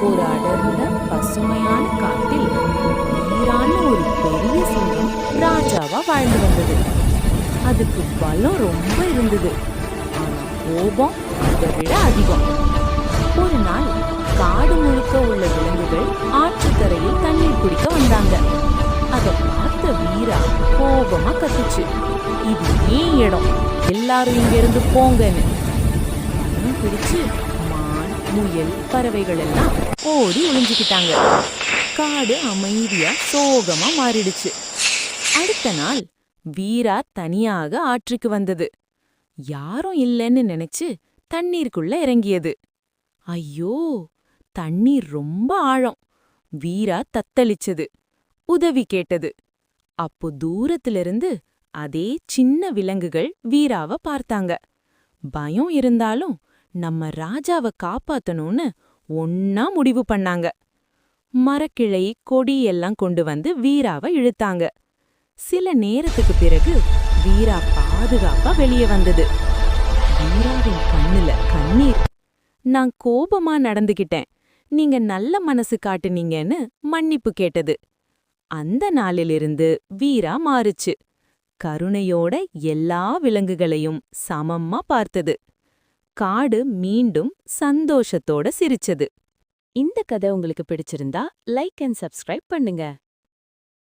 ஒரு அடர்ந்த பசுமையான காட்டில் வீரான்னு ஒரு பெரிய சிங்கம் ராஜாவா வாழ்ந்து வந்தது. அதுக்கு பலம் ரொம்ப இருந்தது, ஆனா கோபம் அதை விட அதிகம். ஒரு நாள் காடு முழுக்க உள்ள விலங்குகள் ஆற்றுக்கரையில் தண்ணீர் குடிக்க வந்தாங்க. அத பார்த்த வீரா கோபமா கத்துச்சு, இது ஏன் இடம், எல்லாரும் இங்க இருந்து போங்கன்னு. பயம் பிடிச்சு மான், முயல், பறவைகள் எல்லாம் ஓடி ஒளிஞ்சுக்கிட்டாங்க. காடு அமைதியா சோகமா மாறிடுச்சு. அடுத்த நாள் வீரா தனியாக ஆற்றுக்கு வந்தது. யாரும் இல்லைன்னு நினைச்சு தண்ணீருக்குள்ள இறங்கியது. ஐயோ, தண்ணீர் ரொம்ப ஆழம். வீரா தத்தளிச்சது, உதவி கேட்டது. அப்போ தூரத்திலிருந்து அதே சின்ன விலங்குகள் வீராவை பார்த்தாங்க. பயம் இருந்தாலும் நம்ம ராஜாவை காப்பாத்தணும்னு ஒன்னா முடிவு பண்ணாங்க. மரக்கிளை, கொடி எல்லாம் கொண்டு வந்து வீராவை இழுத்தாங்க. சில நேரத்துக்கு பிறகு வீரா பாதுகாப்பா வெளியே வந்தது. வீராவின் கண்ணுல கண்ணீர். நான் கோபமா நடந்துகிட்டேன், நீங்க நல்ல மனசு காட்டுனீங்கன்னு மன்னிப்பு கேட்டது. அந்த நாளிலிருந்து வீரா மாறுச்சு. கருணையோட எல்லா விலங்குகளையும் சமமா பார்த்தது. காடு மீண்டும் சந்தோஷத்தோட சிரிச்சது. இந்த கதை உங்களுக்கு பிடிச்சிருந்தா லைக் அண்ட் சப்ஸ்கிரைப் பண்ணுங்க.